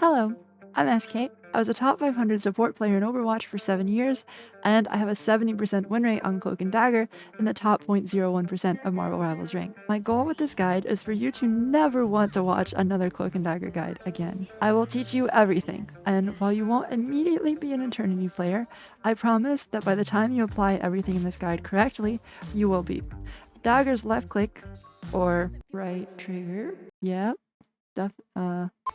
Hello, I'm Eskay. I was a top 500 support player in Overwatch for 7 years, and I have a 70% win rate on Cloak and Dagger in the top 0.01% of Marvel Rivals rank. My goal with this guide is for you to never want to watch another Cloak and Dagger guide again. I will teach you everything, and while you won't immediately be an Eternity player, I promise that by the time you apply everything in this guide correctly, you will be. Dagger's left click, or right trigger, yeah,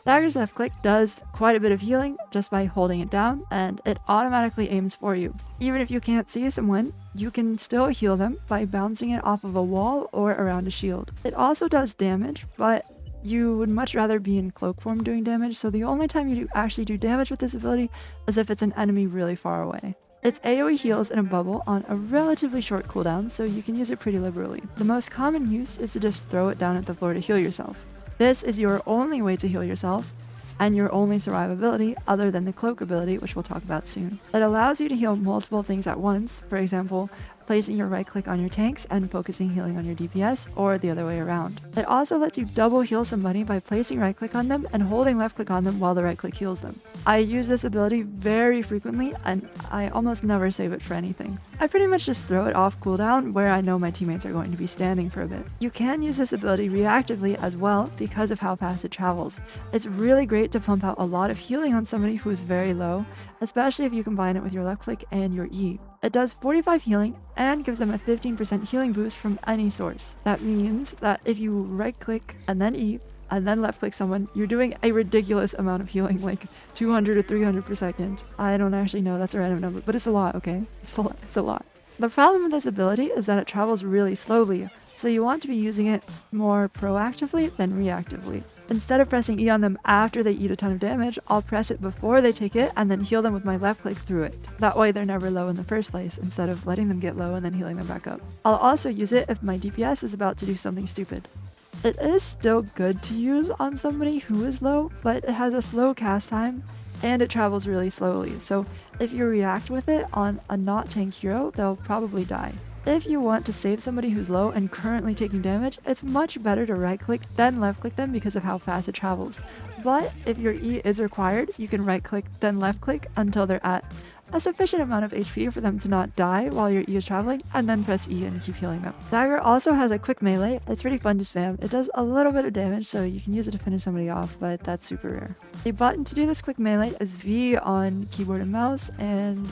Dagger's left click does quite a bit of healing just by holding it down, and it automatically aims for you. Even if you can't see someone, you can still heal them by bouncing it off of a wall or around a shield. It also does damage, but you would much rather be in cloak form doing damage, so the only time you actually do damage with this ability is if it's an enemy really far away. Its AoE heals in a bubble on a relatively short cooldown, so you can use it pretty liberally. The most common use is to just throw it down at the floor to heal yourself. This is your only way to heal yourself, and your only survivability other than the cloak ability, which we'll talk about soon. It allows you to heal multiple things at once, for example, placing your right click on your tanks and focusing healing on your DPS, or the other way around. It also lets you double heal somebody by placing right click on them and holding left click on them while the right click heals them. I use this ability very frequently, and I almost never save it for anything. I pretty much just throw it off cooldown where I know my teammates are going to be standing for a bit. You can use this ability reactively as well because of how fast it travels. It's really great to pump out a lot of healing on somebody who is very low, especially if you combine it with your left click and your E. It does 45 healing and gives them a 15% healing boost from any source. That means that if you right click and then E and then left click someone, you're doing a ridiculous amount of healing, like 200 or 300 per second. I don't actually know, that's a random number, but it's a lot, okay? It's a lot. The problem with this ability is that it travels really slowly, so you want to be using it more proactively than reactively. Instead of pressing E on them after they eat a ton of damage, I'll press it before they take it and then heal them with my left click through it. That way they're never low in the first place, instead of letting them get low and then healing them back up. I'll also use it if my DPS is about to do something stupid. It is still good to use on somebody who is low, but it has a slow cast time and it travels really slowly, so if you react with it on a not tank hero, they'll probably die. If you want to save somebody who's low and currently taking damage, it's much better to right click then left click them because of how fast it travels. But if your E is required, you can right click then left click until they're at a sufficient amount of HP for them to not die while your E is traveling, and then press E and keep healing them. Dagger also has a quick melee. It's pretty fun to spam. It does a little bit of damage, so you can use it to finish somebody off, but that's super rare. The button to do this quick melee is V on keyboard and mouse, and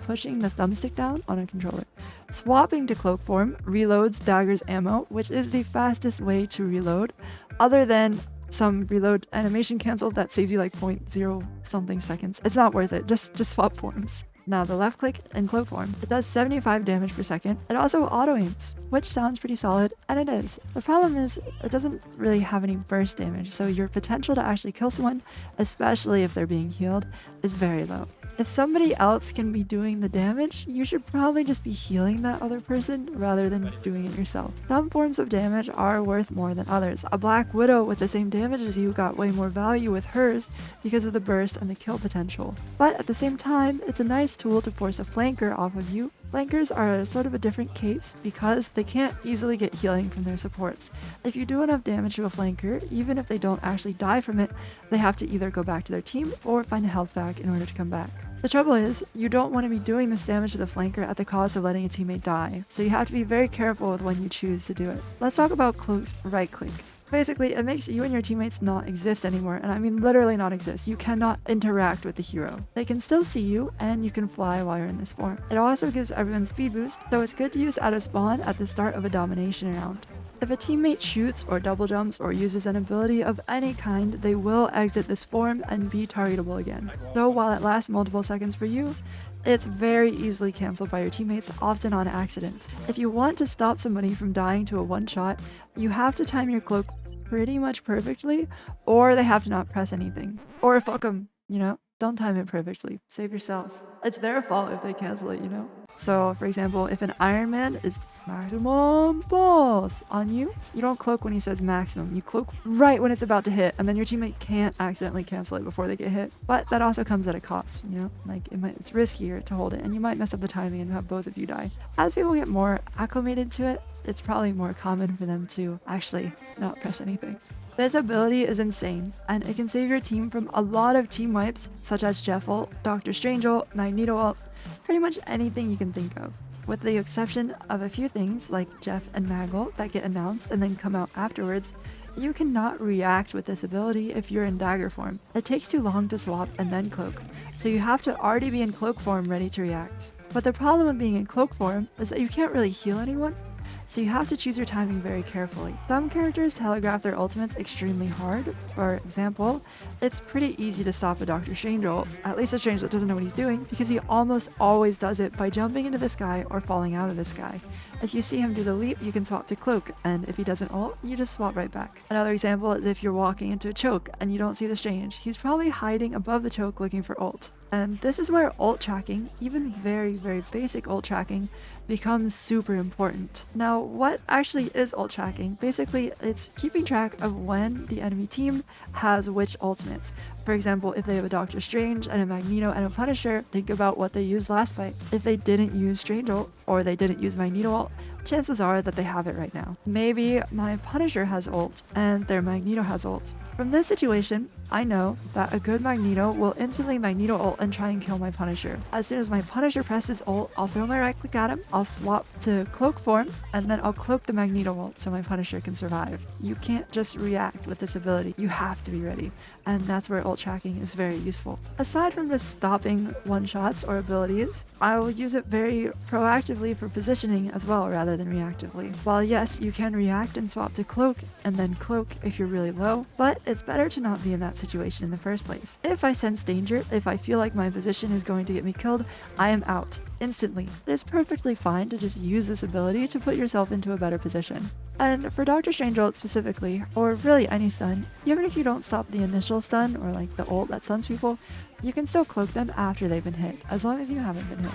pushing the thumbstick down on a controller. Swapping to cloak form reloads Dagger's ammo, which is the fastest way to reload, other than some reload animation cancel that saves you like 0.0 something seconds. It's not worth it, just swap forms. Now the left click in cloak form, it does 75 damage per second. It also auto aims, which sounds pretty solid, and it is. The problem is it doesn't really have any burst damage, so your potential to actually kill someone, especially if they're being healed, is very low. If somebody else can be doing the damage, you should probably just be healing that other person rather than doing it yourself. Some forms of damage are worth more than others. A Black Widow with the same damage as you got way more value with hers because of the burst and the kill potential. But at the same time, it's a nice tool to force a flanker off of you. Flankers are sort of a different case because they can't easily get healing from their supports. If you do enough damage to a flanker, even if they don't actually die from it, they have to either go back to their team or find a health back in order to come back. The trouble is, you don't want to be doing this damage to the flanker at the cost of letting a teammate die, so you have to be very careful with when you choose to do it. Let's talk about cloak's right click. Basically, it makes you and your teammates not exist anymore, and I mean literally not exist. You cannot interact with the hero. They can still see you, and you can fly while you're in this form. It also gives everyone speed boost, so it's good to use out of spawn at the start of a domination round. If a teammate shoots or double jumps or uses an ability of any kind, they will exit this form and be targetable again. So while it lasts multiple seconds for you, it's very easily cancelled by your teammates, often on accident. If you want to stop somebody from dying to a one-shot, you have to time your cloak pretty much perfectly, or they have to not press anything. Or fuck them, you know? Don't time it perfectly. Save yourself. It's their fault if they cancel it, you know? So, for example, if an Iron Man is maximum balls on you, you don't cloak when he says maximum. You cloak right when it's about to hit, and then your teammate can't accidentally cancel it before they get hit. But that also comes at a cost, you know? Like, it's riskier to hold it, and you might mess up the timing and have both of you die. As people get more acclimated to it, it's probably more common for them to actually not press anything. This ability is insane, and it can save your team from a lot of team wipes, such as Jeff ult, Doctor Strange ult, Magneto ult, pretty much anything you can think of. With the exception of a few things like Jeff and Mag ult that get announced and then come out afterwards, you cannot react with this ability if you're in dagger form. It takes too long to swap and then cloak, so you have to already be in cloak form ready to react. But the problem with being in cloak form is that you can't really heal anyone, so you have to choose your timing very carefully. Some characters telegraph their ultimates extremely hard. For example, it's pretty easy to stop a Doctor Strange ult, at least a Strange that doesn't know what he's doing, because he almost always does it by jumping into the sky or falling out of the sky. If you see him do the leap, you can swap to Cloak, and if he doesn't ult, you just swap right back. Another example is if you're walking into a choke and you don't see the Strange, he's probably hiding above the choke looking for ult. And this is where ult tracking, even very basic ult tracking, becomes super important. Now, what actually is ult tracking? Basically, it's keeping track of when the enemy team has which ultimates. For example, if they have a Doctor Strange and a Magneto and a Punisher, think about what they used last fight. If they didn't use Strange ult, or they didn't use Magneto ult, chances are that they have it right now. Maybe my Punisher has ult and their Magneto has ult. From this situation, I know that a good Magneto will instantly Magneto ult and try and kill my Punisher. As soon as my Punisher presses ult, I'll throw my right click at him, I'll swap to cloak form, and then I'll cloak the Magneto ult so my Punisher can survive. You can't just react with this ability, you have to be ready. And that's where ult tracking is very useful. Aside from just stopping one-shots or abilities, I will use it very proactively for positioning as well rather than reactively. While yes, you can react and swap to cloak and then cloak if you're really low, but it's better to not be in that situation in the first place. If I sense danger, if I feel like my position is going to get me killed, I am out instantly. It is perfectly fine to just use this ability to put yourself into a better position. And for Doctor Strange ult specifically, or really any stun, even if you don't stop the initial stun or like the ult that stuns people, you can still cloak them after they've been hit, as long as you haven't been hit.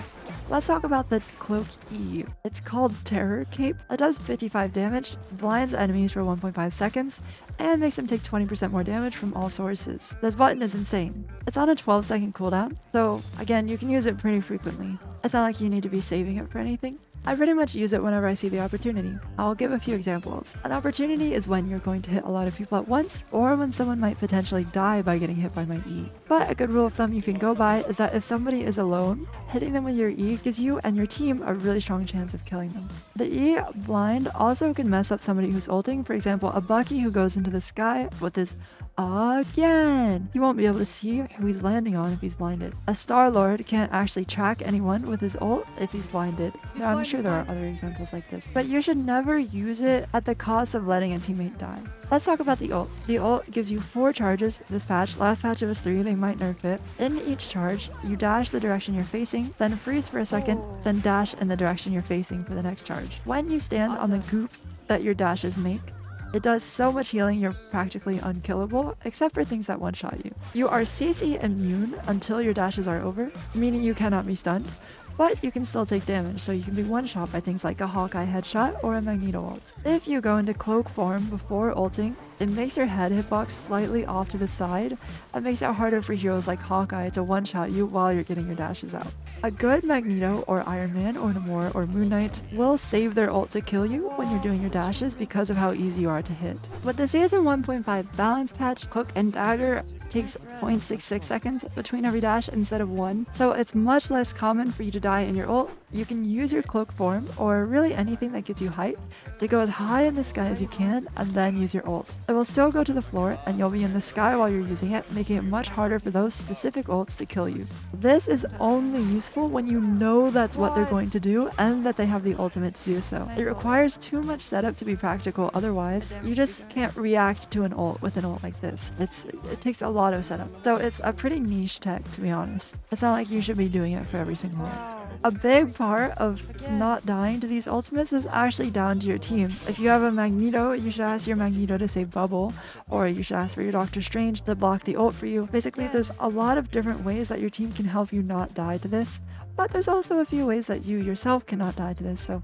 Let's talk about the Cloak E. It's called Terror Cape. It does 55 damage, blinds enemies for 1.5 seconds, and makes them take 20% more damage from all sources. This button is insane. It's on a 12-second cooldown, so again, you can use it pretty frequently. It's not like you need to be saving it for anything. I pretty much use it whenever I see the opportunity. I'll give a few examples. An opportunity is when you're going to hit a lot of people at once, or when someone might potentially die by getting hit by my E. But a good rule of thumb you can go by is that if somebody is alone, hitting them with your E gives you and your team a really strong chance of killing them. The E blind also can mess up somebody who's ulting. For example, a Bucky who goes into the sky with his again. He won't be able to see who he's landing on if he's blinded. A Star-Lord can't actually track anyone with his ult if he's blinded. I'm sure there are other examples like this, but you should never use it at the cost of letting a teammate die. Let's talk about the ult. The ult gives you 4 charges this patch. Last patch it was 3, they might nerf it. In each charge, you dash the direction you're facing, then freeze for a second, then dash in the direction you're facing for the next charge. When you stand on the goop that your dashes make, it does so much healing you're practically unkillable, except for things that one-shot you. You are CC immune until your dashes are over, meaning you cannot be stunned, but you can still take damage, so you can be one-shot by things like a Hawkeye headshot or a Magneto ult. If you go into cloak form before ulting, it makes your head hitbox slightly off to the side and makes it harder for heroes like Hawkeye to one-shot you while you're getting your dashes out. A good Magneto or Iron Man or Namor or Moon Knight will save their ult to kill you when you're doing your dashes because of how easy you are to hit. With the Season 1.5 balance patch, Cloak and Dagger takes 0.66 seconds between every dash instead of 1, so it's much less common for you to die in your ult. You can use your cloak form, or really anything that gives you height, to go as high in the sky as you can and then use your ult. It will still go to the floor and you'll be in the sky while you're using it, making it much harder for those specific ults to kill you. This is only useful when you know that's what they're going to do and that they have the ultimate to do so. It requires too much setup to be practical, otherwise you just can't react to an ult with an ult like this. It takes a lot of setup. So it's a pretty niche tech, to be honest. It's not like you should be doing it for every single one. A big part of not dying to these ultimates is actually down to your team. If you have a Magneto, you should ask your Magneto to save Bubble, or you should ask for your Doctor Strange to block the ult for you. Basically, there's a lot of different ways that your team can help you not die to this, but there's also a few ways that you yourself cannot die to this, so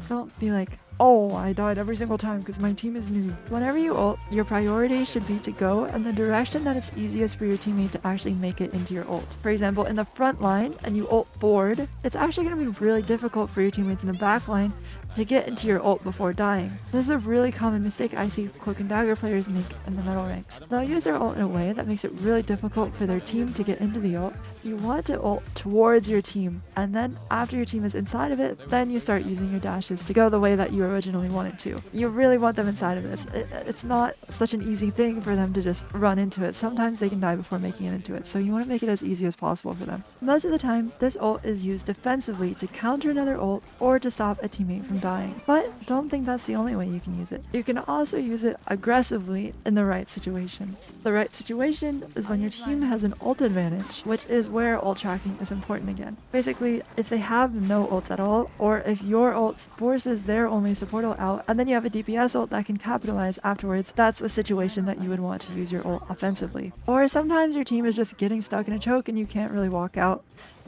don't be like, oh, I died every single time because my team is new. Whenever you ult, your priority should be to go in the direction that it's easiest for your teammate to actually make it into your ult. For example, in the front line and you ult forward, it's actually going to be really difficult for your teammates in the back line to get into your ult before dying. This is a really common mistake I see Cloak and Dagger players make in the metal ranks. They'll use their ult in a way that makes it really difficult for their team to get into the ult. You want to ult towards your team, and then after your team is inside of it, then you start using your dashes to go the way that you originally wanted to. You really want them inside of this. It's not such an easy thing for them to just run into it. Sometimes they can die before making it into it, so you want to make it as easy as possible for them. Most of the time, this ult is used defensively to counter another ult or to stop a teammate from dying. But don't think that's the only way you can use it. You can also use it aggressively in the right situations. The right situation is when your team has an ult advantage, which is where ult tracking is important again. Basically, if they have no ults at all, or if your ult forces their only support ult out, and then you have a DPS ult that can capitalize afterwards, that's a situation that you would want to use your ult offensively. Or sometimes your team is just getting stuck in a choke and you can't really walk out.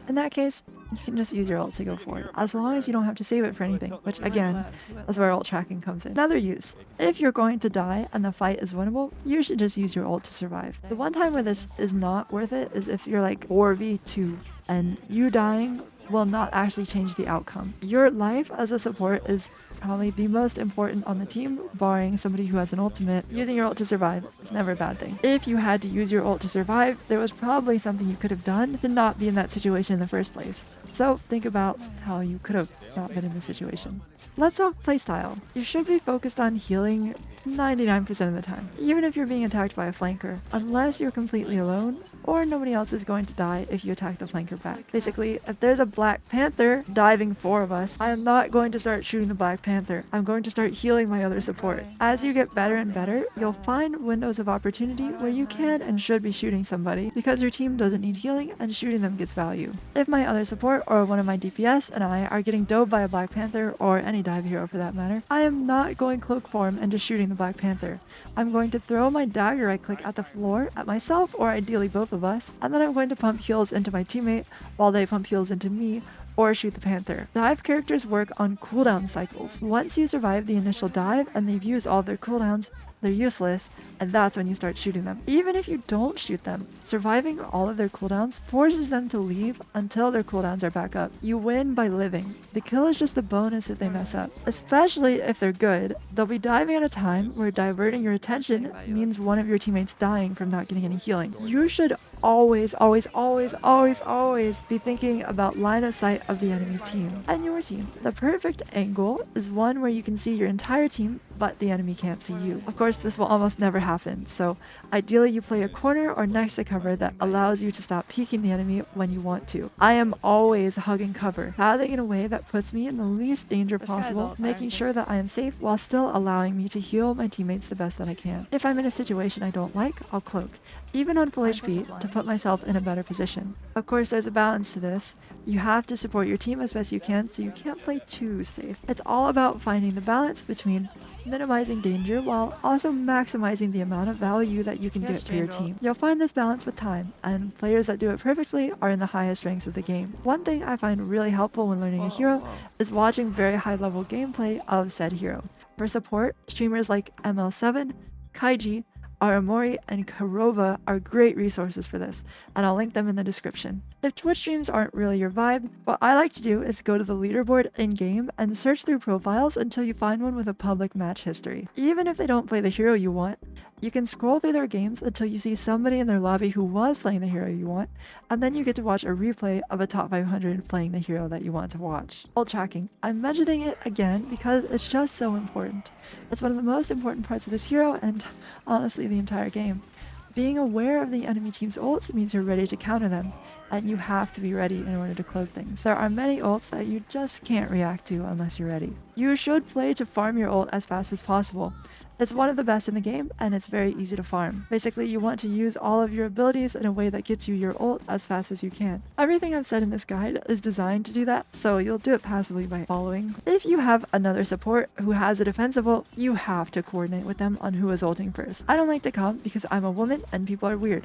In that case, you can just use your ult to go for it, as long as you don't have to save it for anything, which again, is where ult tracking comes in. Another use, if you're going to die and the fight is winnable, you should just use your ult to survive. The one time where this is not worth it is if you're like 4v2 and you dying will not actually change the outcome. Your life as a support is probably the most important on the team, barring somebody who has an ultimate. Using your ult to survive is never a bad thing. If you had to use your ult to survive, there was probably something you could have done to not be in that situation in the first place. So think about how you could have not been in this situation. Let's talk playstyle. You should be focused on healing 99% of the time, even if you're being attacked by a flanker, unless you're completely alone or nobody else is going to die if you attack the flanker back. Basically, if there's a Black Panther diving 4 of us, I am not going to start shooting the Black Panther. I'm going to start healing my other support. As you get better and better, you'll find windows of opportunity where you can and should be shooting somebody because your team doesn't need healing and shooting them gets value. If my other support or one of my DPS and I are getting dove by a Black Panther or any dive hero for that matter, I am not going cloak form and just shooting the Black Panther. I'm going to throw my dagger right click at the floor at myself or ideally both of us, and then I'm going to pump heals into my teammate while they pump heals into me or shoot the Panther. Dive characters work on cooldown cycles. Once you survive the initial dive and they've used all their cooldowns, they're useless, and that's when you start shooting them. Even if you don't shoot them, surviving all of their cooldowns forces them to leave until their cooldowns are back up. You win by living. The kill is just the bonus if they mess up. Especially if they're good, they'll be diving at a time where diverting your attention means one of your teammates dying from not getting any healing. You should always be thinking about line of sight of the enemy team and your team. The perfect angle is one where you can see your entire team but the enemy can't see you. Of course, this will almost never happen, so ideally you play a corner or next to cover that allows you to stop peeking the enemy when you want to. I am always hugging cover, pathing in a way that puts me in the least danger possible, making sure that I am safe while still allowing me to heal my teammates the best that I can. If I'm in a situation I don't like, I'll cloak, even on full HP, to put myself in a better position. Of course, there's a balance to this. You have to support your team as best you can, so you can't play too safe. It's all about finding the balance between minimizing danger while also maximizing the amount of value that you can get for your team. You'll find this balance with time, and players that do it perfectly are in the highest ranks of the game. One thing I find really helpful when learning a hero is watching very high level gameplay of said hero. For support, streamers like ML7, Kaiji, Aramori, and Karova are great resources for this, and I'll link them in the description. If Twitch streams aren't really your vibe, what I like to do is go to the leaderboard in-game and search through profiles until you find one with a public match history. Even if they don't play the hero you want, you can scroll through their games until you see somebody in their lobby who was playing the hero you want, and then you get to watch a replay of a top 500 playing the hero that you want to watch. Ult tracking. I'm mentioning it again because it's just so important. It's one of the most important parts of this hero and honestly the entire game. Being aware of the enemy team's ults means you're ready to counter them, and you have to be ready in order to cloak things. There are many ults that you just can't react to unless you're ready. You should play to farm your ult as fast as possible. It's one of the best in the game, and it's very easy to farm. Basically, you want to use all of your abilities in a way that gets you your ult as fast as you can. Everything I've said in this guide is designed to do that, so you'll do it passively by following. If you have another support who has a defensive ult, you have to coordinate with them on who is ulting first. I don't like to comp because I'm a woman and people are weird.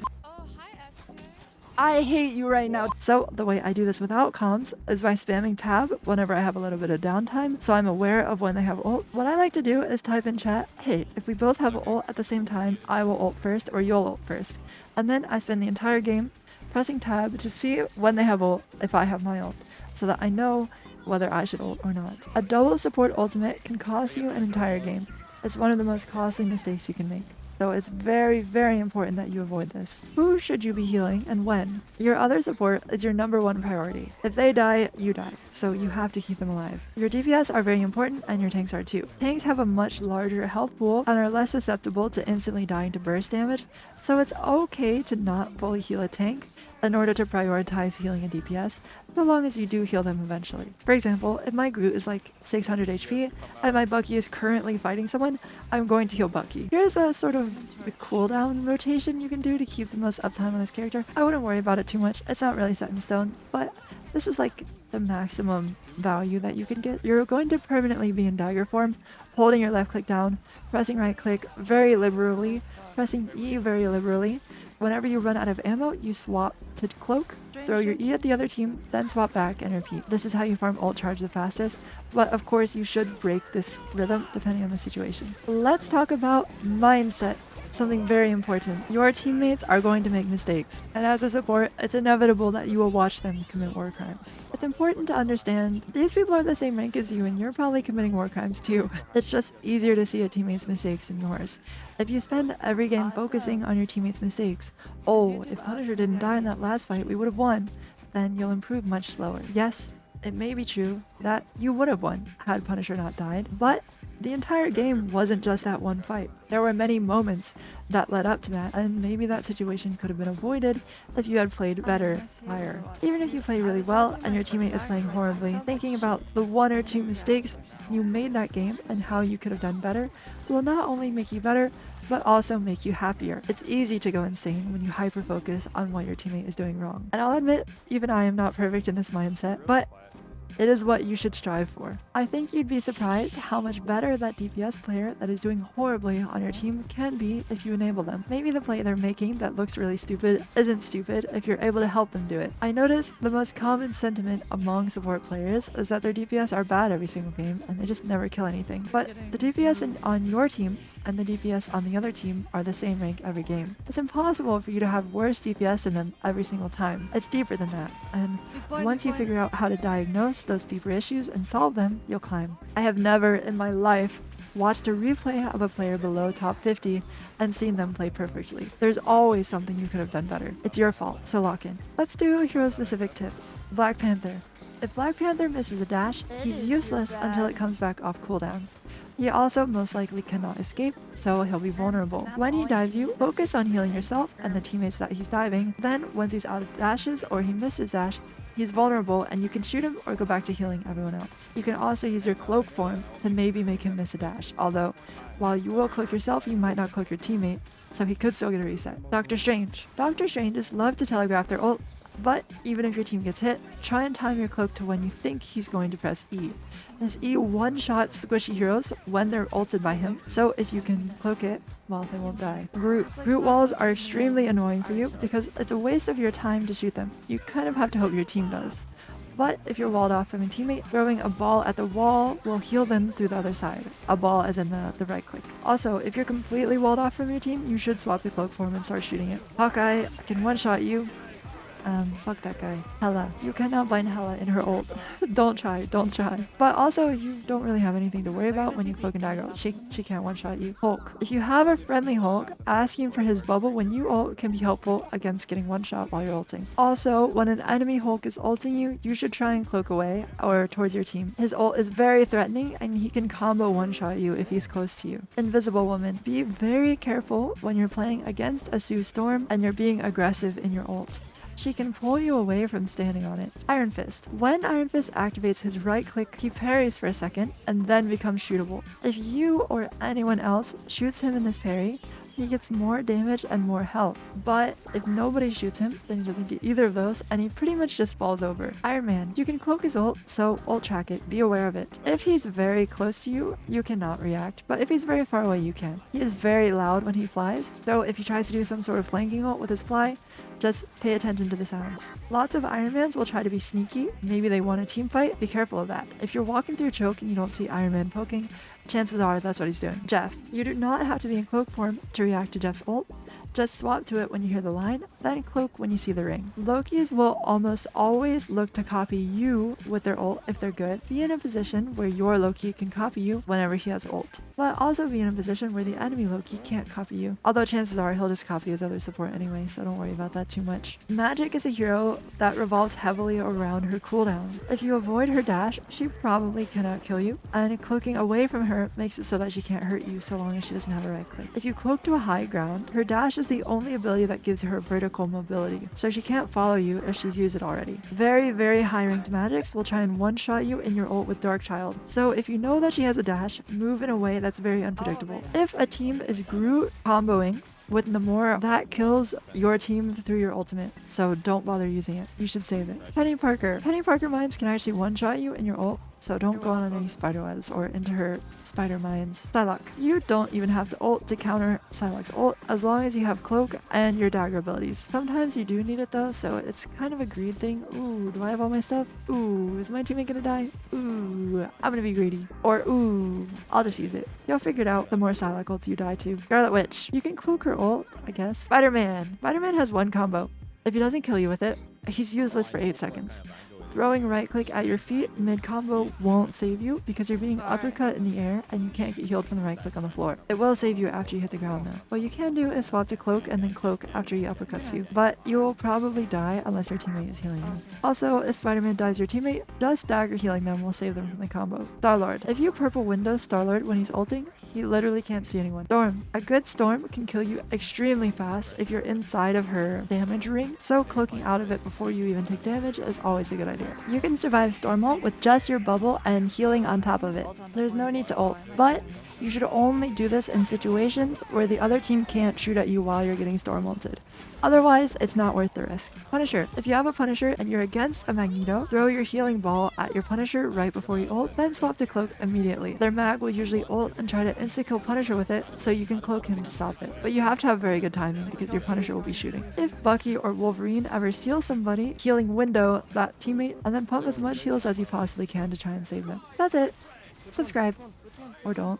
I hate you right now. So the way I do this without comms is by spamming tab whenever I have a little bit of downtime, so I'm aware of when they have ult. What I like to do is type in chat, hey, if we both have ult at the same time, I will ult first or you'll ult first. And then I spend the entire game pressing tab to see when they have ult if I have my ult, so that I know whether I should ult or not. A double support ultimate can cost you an entire game. It's one of the most costly mistakes you can make. So it's very, very important that you avoid this. Who should you be healing and when? Your other support is your #1 priority. If they die, you die. So you have to keep them alive. Your DPS are very important and your tanks are too. Tanks have a much larger health pool and are less susceptible to instantly dying to burst damage. So it's okay to not fully heal a tank in order to prioritize healing a DPS, so long as you do heal them eventually. For example, if my Groot is like 600 HP and my Bucky is currently fighting someone, I'm going to heal Bucky. Here's a sort of the cooldown rotation you can do to keep the most uptime on this character. I wouldn't worry about it too much, it's not really set in stone, but this is like the maximum value that you can get. You're going to permanently be in dagger form, holding your left click down, pressing right click very liberally, pressing E very liberally. Whenever you run out of ammo, you swap to cloak, throw your E at the other team, then swap back and repeat. This is how you farm ult charge the fastest, but of course you should break this rhythm depending on the situation. Let's talk about mindset. Something very important. Your teammates are going to make mistakes, and as a support, it's inevitable that you will watch them commit war crimes. It's important to understand these people are the same rank as you and you're probably committing war crimes too. It's just easier to see a teammate's mistakes than yours. If you spend every game focusing on your teammate's mistakes, oh, if Punisher didn't die in that last fight, we would have won, then you'll improve much slower. Yes, it may be true that you would have won had Punisher not died, but the entire game wasn't just that one fight. There were many moments that led up to that, and maybe that situation could have been avoided if you had played better prior. Even if you play really well and your teammate is playing horribly, thinking about the 1 or 2 mistakes you made that game and how you could have done better will not only make you better, but also make you happier. It's easy to go insane when you hyper-focus on what your teammate is doing wrong. And I'll admit, even I am not perfect in this mindset, but it is what you should strive for. I think you'd be surprised how much better that DPS player that is doing horribly on your team can be if you enable them. Maybe the play they're making that looks really stupid isn't stupid if you're able to help them do it. I notice the most common sentiment among support players is that their DPS are bad every single game and they just never kill anything. But the DPS on your team and the DPS on the other team are the same rank every game. It's impossible for you to have worse DPS than them every single time. It's deeper than that, and once you figure out how to diagnose those deeper issues and solve them, you'll climb. I have never in my life watched a replay of a player below top 50 and seen them play perfectly. There's always something you could have done better. It's your fault, so lock in. Let's do hero-specific tips. Black Panther. If Black Panther misses a dash, he's useless until it comes back off cooldown. He also most likely cannot escape, so he'll be vulnerable. When he dives you, focus on healing yourself and the teammates that he's diving. Then, once he's out of dashes or he misses dash, he's vulnerable and you can shoot him or go back to healing everyone else. You can also use your cloak form to maybe make him miss a dash, although while you will cloak yourself, you might not cloak your teammate, so he could still get a reset. Doctor Strange. Doctor Stranges love to telegraph their ult, but even if your team gets hit, try and time your cloak to when you think he's going to press E. This E one-shots squishy heroes when they're ulted by him, so if you can cloak it, well, they won't die. Groot. Groot walls are extremely annoying for you because it's a waste of your time to shoot them. You kind of have to hope your team does. But if you're walled off from a teammate, throwing a ball at the wall will heal them through the other side. A ball as in the right click. Also, if you're completely walled off from your team, you should swap to cloak form and start shooting it. Hawkeye can one-shot you. Fuck that guy. Hela. You cannot bind Hela in her ult. Don't try. But also, you don't really have anything to worry about when you Cloak and Dagger. She can't one-shot you. Hulk. If you have a friendly Hulk, asking for his bubble when you ult can be helpful against getting one-shot while you're ulting. Also, when an enemy Hulk is ulting you, you should try and cloak away or towards your team. His ult is very threatening and he can combo one-shot you if he's close to you. Invisible Woman. Be very careful when you're playing against a Sue Storm and you're being aggressive in your ult. She can pull you away from standing on it. Iron Fist. When Iron Fist activates his right click, he parries for a second and then becomes shootable. If you or anyone else shoots him in this parry, he gets more damage and more health. But if nobody shoots him, then he doesn't get either of those and he pretty much just falls over. Iron Man. You can cloak his ult, so ult track it. Be aware of it. If he's very close to you, you cannot react, but if he's very far away, you can. He is very loud when he flies, so if he tries to do some sort of flanking ult with his fly, just pay attention to the sounds. Lots of Iron Mans will try to be sneaky. Maybe they want a team fight. Be careful of that. If you're walking through a choke and you don't see Iron Man poking, chances are that's what he's doing. Jeff. You do not have to be in cloak form to react to Jeff's ult. Just swap to it when you hear the line, then cloak when you see the ring. Lokis will almost always look to copy you with their ult if they're good. Be in a position where your Loki can copy you whenever he has ult, but also be in a position where the enemy Loki can't copy you. Although chances are he'll just copy his other support anyway, so don't worry about that too much. Magic is a hero that revolves heavily around her cooldown. If you avoid her dash, she probably cannot kill you, and cloaking away from her makes it so that she can't hurt you so long as she doesn't have a right click. If you cloak to a high ground, her dash is the only ability that gives her vertical mobility, so she can't follow you if she's used it already. Very high ranked magics will try and one-shot you in your ult with Darkchild, so if you know that she has a dash, move in a way that's very unpredictable. If a team is Groot comboing with Namor, that kills your team through your ultimate, so don't bother using it. You should save it. Penny Parker. Penny Parker mines can actually one-shot you in your ult, so don't go on any spiderwebs or into her spider mines. Psylocke. You don't even have to ult to counter Psylocke's ult as long as you have Cloak and your dagger abilities. Sometimes you do need it though, so it's kind of a greed thing. Ooh, do I have all my stuff? Ooh, is my teammate gonna die? Ooh, I'm gonna be greedy. Or ooh, I'll just use it. You'll figure it out the more Psylocke ults you die to. Scarlet Witch. You can cloak her ult, I guess. Spider-Man. Spider-Man has one combo. If he doesn't kill you with it, he's useless for 8 seconds. Throwing right click at your feet mid combo won't save you because you're being uppercut in the air and you can't get healed from the right click on the floor. It will save you after you hit the ground though. What you can do is swap to cloak and then cloak after he uppercuts you, but you will probably die unless your teammate is healing you. Also, if Spider-Man dies your teammate, just dagger healing them will save them from the combo. Star-Lord. If you purple window Star-Lord when he's ulting, he literally can't see anyone. Storm. A good storm can kill you extremely fast if you're inside of her damage ring, so cloaking out of it before you even take damage is always a good idea. You can survive storm ult with just your bubble and healing on top of it. There's no need to ult, but you should only do this in situations where the other team can't shoot at you while you're getting storm ulted. Otherwise, it's not worth the risk. Punisher. If you have a Punisher and you're against a Magneto, throw your healing ball at your Punisher right before you ult, then swap to Cloak immediately. Their mag will usually ult and try to insta-kill Punisher with it, so you can cloak him to stop it. But you have to have very good timing because your Punisher will be shooting. If Bucky or Wolverine ever steal somebody, healing window that teammate, and then pump as much heals as you possibly can to try and save them. That's it. Subscribe. Or don't.